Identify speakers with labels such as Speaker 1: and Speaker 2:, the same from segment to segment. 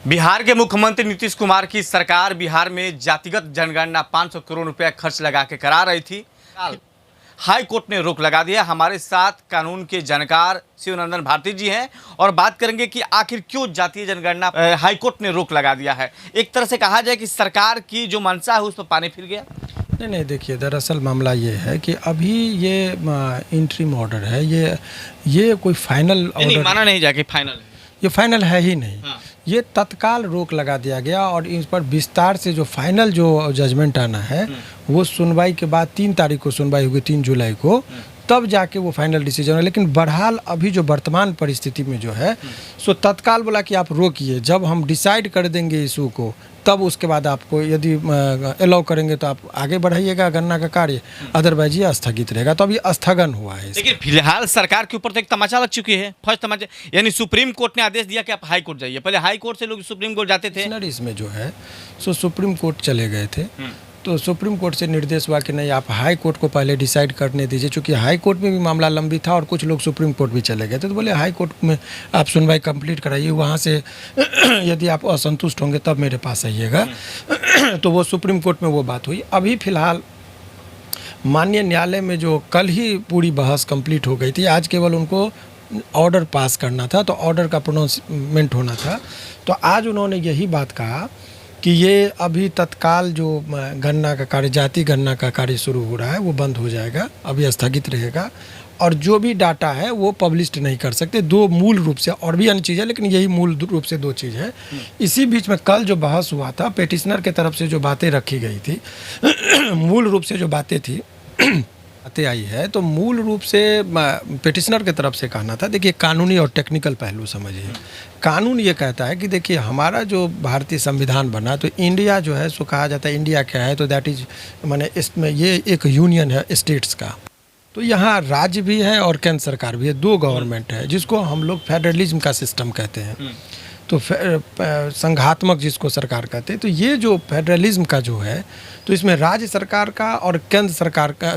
Speaker 1: बिहार के मुख्यमंत्री नीतीश कुमार की सरकार बिहार में जातिगत जनगणना 500 करोड़ रुपया खर्च लगा के करा रही थी। हाई कोर्ट ने रोक लगा दिया। हमारे साथ कानून के जानकार शिवनंदन भारती जी हैं और बात करेंगे कि आखिर क्यों जातीय जनगणना हाई कोर्ट ने रोक लगा दिया है। एक तरह से कहा जाए कि सरकार की जो मंशा है उस पर पानी फिर गया।
Speaker 2: नहीं, देखिए, दरअसल मामला ये है कि अभी ये इंटरिम ऑर्डर है, ये कोई फाइनल ऑर्डर
Speaker 1: माना नहीं जाके फाइनल है,
Speaker 2: ये फाइनल है ही नहीं।
Speaker 1: हाँ।
Speaker 2: ये तत्काल रोक लगा दिया गया और इस पर विस्तार से जो फाइनल जो जजमेंट आना है वो सुनवाई के बाद 3 तारीख को सुनवाई होगी, 3 जुलाई को, तब जाके वो फाइनल डिसीजन है। लेकिन बहरहाल अभी जो वर्तमान परिस्थिति में जो है सो तत्काल बोला कि आप रोकिए, जब हम डिसाइड कर देंगे इशू को तब उसके बाद आपको यदि अलाउ करेंगे तो आप आगे बढ़ाइएगा गणना का कार्य, अदरवाइज ये स्थगित रहेगा। तो अभी स्थगन हुआ है।
Speaker 1: लेकिन फिलहाल सरकार के ऊपर तो एक तमाचा लग चुकी है। फर्स्ट तमाचा यानी सुप्रीम कोर्ट ने आदेश दिया कि आप हाई कोर्ट जाइए। पहले हाई कोर्ट से लोग सुप्रीम कोर्ट जाते थे।
Speaker 2: इसमें जो है सो सुप्रीम कोर्ट चले गए थे, तो सुप्रीम कोर्ट से निर्देश हुआ कि नहीं, आप हाई कोर्ट को पहले डिसाइड करने दीजिए। चूँकि हाई कोर्ट में भी मामला लंबी था और कुछ लोग सुप्रीम कोर्ट भी चले गए थे, तो बोले हाई कोर्ट में आप सुनवाई कंप्लीट कराइए, वहाँ से यदि आप असंतुष्ट होंगे तब मेरे पास आइएगा। तो वो सुप्रीम कोर्ट में वो बात हुई। अभी फ़िलहाल माननीय न्यायालय में जो कल ही पूरी बहस कंप्लीट हो गई थी, आज केवल उनको ऑर्डर पास करना था, तो ऑर्डर का प्रोनाउंसमेंट होना था। तो आज उन्होंने यही बात कहा कि ये अभी तत्काल जो गणना का कार्य, जाति गणना का कार्य शुरू हो रहा है वो बंद हो जाएगा, अभी स्थगित रहेगा। और जो भी डाटा है वो पब्लिश नहीं कर सकते। 2 मूल रूप से, और भी अन्य चीज़ है लेकिन यही मूल रूप से 2 चीज़ है। इसी बीच में कल जो बहस हुआ था, पेटिशनर के तरफ से जो बातें रखी गई थी मूल रूप से जो बातें थी बातें आई है, तो मूल रूप से पेटिशनर के तरफ से कहना था, देखिए कानूनी और टेक्निकल पहलू समझिए। कानून ये कहता है कि देखिए हमारा जो भारतीय संविधान बना, तो इंडिया जो है सो कहा जाता है, इंडिया क्या है, तो दैट इज माने इसमें ये एक यूनियन है स्टेट्स का। तो यहाँ राज्य भी है और केंद्र सरकार भी है, 2 गवर्नमेंट है, जिसको हम लोग फेडरलिज्म का सिस्टम कहते हैं। तो संघात्मक जिसको सरकार कहते हैं, तो ये जो फेडरलिज्म का जो है, तो इसमें राज्य सरकार का और केंद्र सरकार का,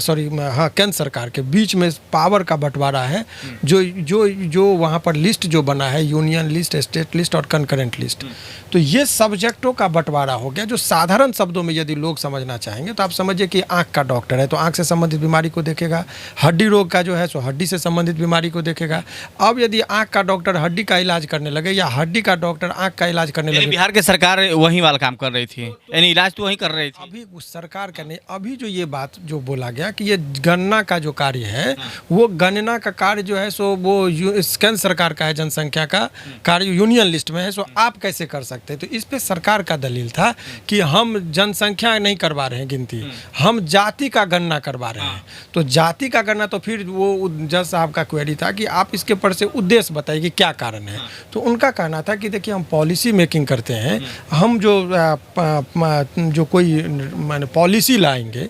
Speaker 2: केंद्र सरकार के बीच में पावर का बंटवारा है। जो वहाँ पर लिस्ट जो बना है, यूनियन लिस्ट, स्टेट लिस्ट और कंकरेंट लिस्ट, तो ये सब्जेक्टों का बंटवारा हो गया। जो साधारण शब्दों में यदि लोग समझना चाहेंगे तो आप समझिए कि आँख का डॉक्टर है तो आँख से संबंधित बीमारी को देखेगा, हड्डी रोग का जो है सो हड्डी से संबंधित बीमारी को देखेगा। अब यदि आँख का डॉक्टर हड्डी का इलाज करने लगे या हड्डी का डॉक्टर आँख का इलाज करने लगे,
Speaker 1: बिहार की सरकार वही वाला काम कर रही थी, यानी इलाज तो वही कर रही थी।
Speaker 2: अभी उस सरकार का नहीं, अभी जो ये बात जो बोला गया कि ये गणना का जो कार्य है, वो गणना का कार्य जो है सो वो केंद्र सरकार का है, जनसंख्या का कार्य यूनियन लिस्ट में है, सो आप कैसे कर सकते हैं। तो इस पे सरकार का दलील था कि हम जनसंख्या नहीं करवा रहे हैं गिनती, हम जाति का गणना करवा रहे हैं। तो जाति का गणना, तो फिर वो जज साहब का क्वेरी था कि आप इसके पर से उद्देश्य बताइए कि क्या कारण है। तो उनका कहना था कि देखिए हम पॉलिसी मेकिंग करते हैं, हम जो कोई माने पॉलिसी लाएंगे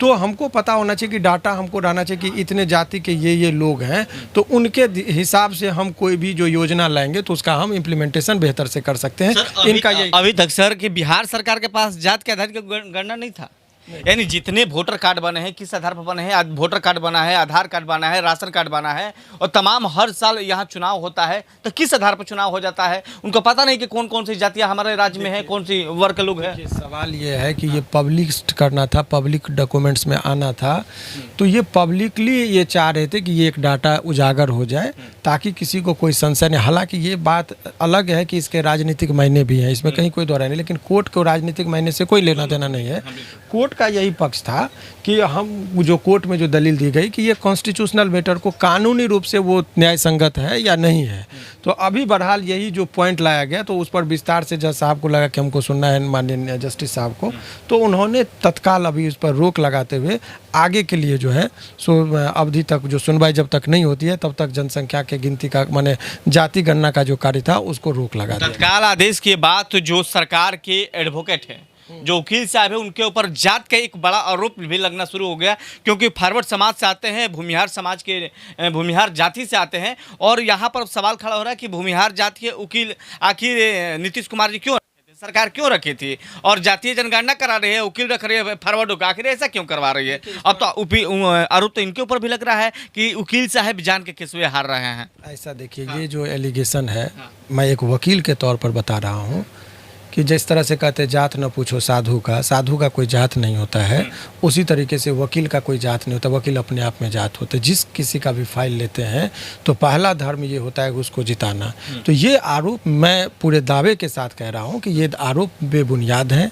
Speaker 2: तो हमको पता होना चाहिए कि डाटा हमको रहना चाहिए कि इतने जाति के ये लोग हैं, तो उनके हिसाब से हम कोई भी जो योजना लाएंगे तो उसका हम इम्प्लीमेंटेशन बेहतर से कर सकते हैं।
Speaker 1: इनका अभी तक सर कि बिहार सरकार के पास जात के आधार की गणना नहीं था, यानी जितने वोटर कार्ड बने हैं किस आधार पर बने हैं, वोटर कार्ड बना है, आधार कार्ड बना है, राशन कार्ड बना है, और तमाम हर साल यहाँ चुनाव होता है, तो किस आधार पर चुनाव हो जाता है उनको पता नहीं कि कौन कौन सी जातियाँ हमारे राज्य में है, कौन सी वर्ग के लोग हैं।
Speaker 2: सवाल ये है कि ये पब्लिक करना था, पब्लिक डॉक्यूमेंट्स में आना था, तो ये पब्लिकली ये चाह रहे थे कि ये एक डाटा उजागर हो जाए ताकि किसी को कोई संशय नहीं। हालांकि ये बात अलग है कि इसके राजनीतिक मायने भी हैं, इसमें कहीं कोई दोहराई नहीं, लेकिन कोर्ट को राजनीतिक मायने से कोई लेना देना नहीं है। कोर्ट का यही पक्ष था कि हम जो कोर्ट में जो दलील दी गई कि ये कॉन्स्टिट्यूशनल मैटर को कानूनी रूप से वो न्याय संगत है या नहीं है। तो अभी बहरहाल यही जो पॉइंट लाया गया, तो उस पर विस्तार से जज साहब को लगा कि हमको सुनना है, माननीय जस्टिस साहब को, तो उन्होंने तत्काल अभी उस पर रोक लगाते हुए आगे के लिए जो है सो अवधि तक जो सुनवाई जब तक नहीं होती है तब तक जनसंख्या के गिनती का माने जाति गणना का जो कार्य था उसको रोक लगा दिया।
Speaker 1: तत्काल आदेश के बाद जो सरकार के एडवोकेट हैं, जो वकील साहब है, उनके ऊपर जात का एक बड़ा आरोप भी लगना शुरू हो गया, क्योंकि फॉरवर्ड समाज से आते हैं, भूमिहार समाज के भूमिहार जाति से आते हैं, और यहाँ पर सवाल खड़ा हो रहा है कि भूमिहार जाति के वकील आखिर नीतीश कुमार जी क्यों सरकार क्यों रखी थी? और जातीय जनगणना करा रही है, वकील रख रही है फॉरवर्ड होकर, आखिर ऐसा क्यों करवा रही है? अब तो आरोप तो इनके ऊपर भी लग रहा है कि वकील साहब जान के केस में हार रहे हैं।
Speaker 2: ऐसा देखिए, ये जो एलिगेशन है, मैं एक वकील के तौर पर बता रहा हूँ कि जिस तरह से कहते हैं जात न पूछो साधु का कोई जात नहीं होता है, उसी तरीके से वकील का कोई जात नहीं होता। वकील अपने आप में जात होते हैं। जिस किसी का भी फाइल लेते हैं तो पहला धर्म ये होता है कि उसको जिताना। तो ये आरोप मैं पूरे दावे के साथ कह रहा हूँ कि ये आरोप बेबुनियाद हैं।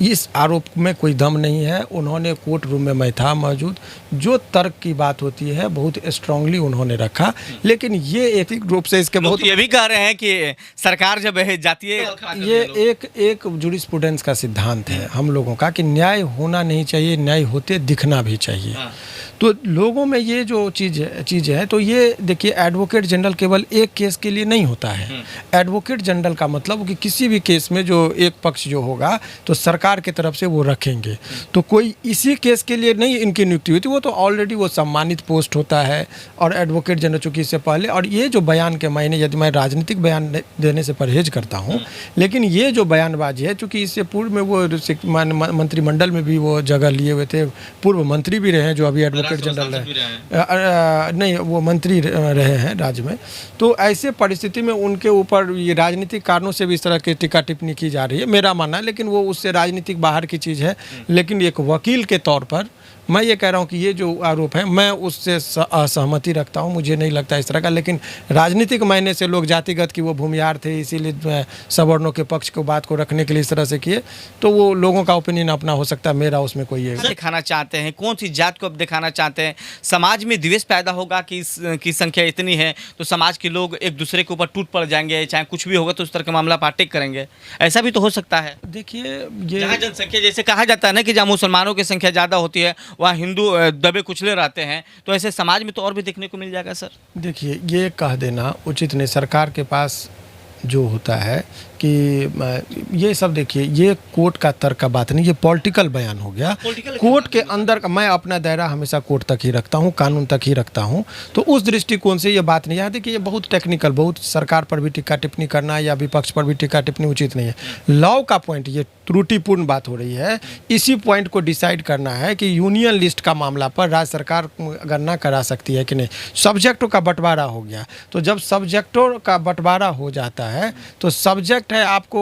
Speaker 2: इस आरोप में कोई दम नहीं है। उन्होंने कोर्ट रूम में मैं था मौजूद, जो तर्क की बात होती है बहुत स्ट्रांगली उन्होंने रखा, लेकिन ये एक रूप से इसके बहुत
Speaker 1: ये भी कह रहे हैं कि सरकार जब है जातीय,
Speaker 2: ये एक जूरिस्प्रूडेंस का सिद्धांत है हम लोगों का कि न्याय होना नहीं चाहिए, न्याय होते दिखना भी चाहिए। तो लोगों में ये जो चीज़ है, तो ये देखिए, एडवोकेट जनरल केवल एक केस के लिए नहीं होता है। एडवोकेट जनरल का मतलब कि किसी भी केस में जो एक पक्ष जो होगा तो सरकार की तरफ से वो रखेंगे। तो कोई इसी केस के लिए नहीं इनकी नियुक्ति हुई थी, वो तो ऑलरेडी वो सम्मानित पोस्ट होता है। और एडवोकेट जनरल चूँकि इससे पहले, और ये जो बयान के मायने, यदि मैं राजनीतिक बयान देने से परहेज करता हूँ, लेकिन ये जो बयानबाजी है, चूँकि इससे पूर्व में वो मंत्रिमंडल में भी वो जगह लिए हुए थे, पूर्व मंत्री भी रहे हैं जो अभी एडवोकेट जनरल है, नहीं वो मंत्री रहे हैं राज्य में। तो ऐसे परिस्थिति में उनके ऊपर ये राजनीतिक कारणों से भी इस तरह की टीका टिप्पणी की जा रही है, मेरा मानना है। लेकिन वो उससे राजनीतिक बाहर की चीज़ है। लेकिन एक वकील के तौर पर मैं ये कह रहा हूँ कि ये जो आरोप है, मैं उससे असहमति रखता हूँ। मुझे नहीं लगता इस तरह का। लेकिन राजनीतिक मायने से लोग जातिगत की वो भूमिहार थे, इसीलिए सवर्णों के पक्ष को बात को रखने के लिए इस तरह से किए, तो वो लोगों का ओपिनियन अपना हो सकता है, मेरा उसमें कोई ये
Speaker 1: दिखाना चाहते हैं। कौन सी जात को अब दिखाना चाहते हैं? समाज में द्वेष पैदा होगा कि इसकी संख्या इतनी है तो समाज के लोग एक दूसरे के ऊपर टूट पड़ जाएंगे, चाहे कुछ भी होगा तो उस तरह का मामला पार्टिक करेंगे। ऐसा भी तो हो सकता है।
Speaker 2: देखिए, ये
Speaker 1: जहाँ जनसंख्या, जैसे कहा जाता है ना कि जहाँ मुसलमानों की संख्या ज़्यादा होती है वहाँ हिंदू दबे कुचले रहते हैं, तो ऐसे समाज में तो और भी देखने को मिल जाएगा सर।
Speaker 2: देखिए, ये कह देना उचित नहीं। सरकार के पास जो होता है कि ये सब, देखिए, ये कोर्ट का तर्क का बात नहीं, ये पॉलिटिकल बयान हो गया। कोर्ट के अंदर का मैं अपना दायरा हमेशा कोर्ट तक ही रखता हूँ, कानून तक ही रखता हूँ। तो उस दृष्टिकोण से ये बात नहीं है। देखिए, ये बहुत टेक्निकल, बहुत सरकार पर भी टीका टिप्पणी करना या विपक्ष पर भी टीका टिप्पणी उचित नहीं है। लॉ का पॉइंट, ये त्रुटिपूर्ण बात हो रही है। इसी पॉइंट को डिसाइड करना है कि यूनियन लिस्ट का मामला पर राज्य सरकार गणना करा सकती है कि नहीं। सब्जेक्टों का बंटवारा हो गया, तो जब सब्जेक्टों का बंटवारा हो जाता है तो सब्जेक्ट है आपको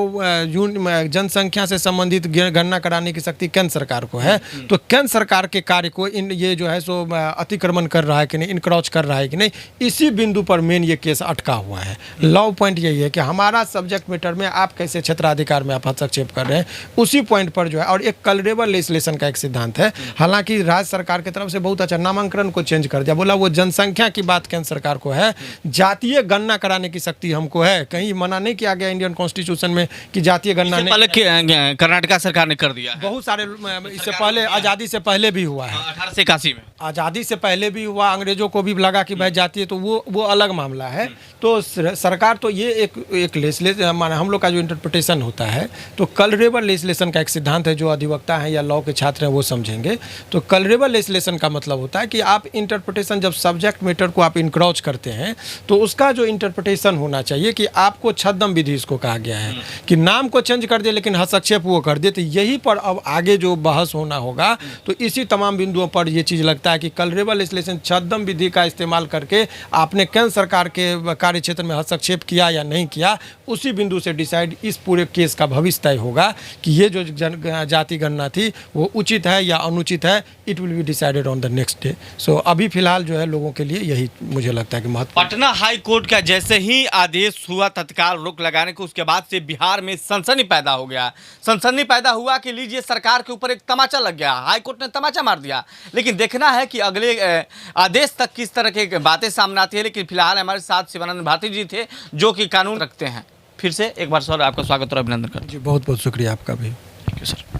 Speaker 2: जनसंख्या से संबंधित गणना कराने की शक्ति केंद्र सरकार को है। तो केंद्र सरकार के कार्य को ये जो है सो अतिक्रमण कर रहा है कि नहीं, इनक्रॉच कर रहा है कि नहीं, इसी बिंदु पर मेन ये केस अटका हुआ है। लॉ पॉइंट यही है कि हमारा सब्जेक्ट मैटर में आप कैसे क्षेत्राधिकार में आप हस्तक्षेप कर रहे हैं, उसी पॉइंट पर जो है। और एक कलरेबल लेजिस्लेशन का एक सिद्धांत है। हालांकि राज्य सरकार की तरफ से बहुत अच्छा नामांकन को चेंज कर दिया, बोला वो जनसंख्या की बात केंद्र सरकार को है, जातीय गणना कराने की शक्ति हमको है। कहीं मना नहीं किया गया इंडियन कॉन्स्टिट्यूशन में कि जातीय गणना नहीं।
Speaker 1: कर्नाटका सरकार ने कर दिया है।
Speaker 2: बहुत सारे, इससे पहले आज़ादी से पहले भी हुआ है,
Speaker 1: 1881 में
Speaker 2: आज़ादी से पहले भी हुआ। अंग्रेजों को भी लगा कि भाई जातीय, तो वो अलग मामला है। तो सरकार तो ये एक लेजिस्लेशन, माना हम लोग का जो इंटरप्रिटेशन होता है, तो कलरेबल लेजिस्लेशन का एक सिद्धांत है, जो अधिवक्ता हैं या लॉ के छात्र हैं वो समझेंगे। तो कलरेबल लेजिस्लेशन का मतलब होता है कि आप इंटरप्रिटेशन, जब सब्जेक्ट मैटर को आप इनक्रॉच करते हैं तो उसका जो इंटरप्रिटेशन होना चाहिए कि आपको छद्म विधि इसको कहा गया है कि नाम को चेंज कर दे लेकिन हस्तक्षेप वो कर दे। तो यही पर अब आगे जो बहस होना होगा, तो इसी तमाम बिंदुओं पर ये चीज़ लगता है कि कलरेबल लेजिस्लेशन छद्म विधि का इस्तेमाल करके आपने केंद्र सरकार के कार्य क्षेत्र में हस्तक्षेप किया या नहीं किया, उसी बिंदु से डिसाइड इस पूरे केस का भविष्य तय होगा कि ये जो जाति गणना थी वो उचित है या अनुचित है। It will be decided on the next day. So अभी फिलहाल जो है लोगों के लिए यही मुझे लगता है कि महत्व।
Speaker 1: पटना हाई कोर्ट का जैसे ही आदेश हुआ तत्काल रोक लगाने को, उसके बाद से बिहार में सनसनी पैदा हो गया। सनसनी पैदा हुआ कि लीजिए सरकार के ऊपर एक तमाचा लग गया, हाई कोर्ट ने तमाचा मार दिया। लेकिन देखना है कि अगले आदेश तक किस तरह की बातें सामने आती है। लेकिन फिलहाल हमारे साथ शिवानंद भारती जी थे जो कि कानून रखते हैं। फिर से एक बार सर आपका स्वागत और अभिनंदन करते हैं।
Speaker 2: जी, बहुत बहुत शुक्रिया आपका भी।
Speaker 1: Thank you sir.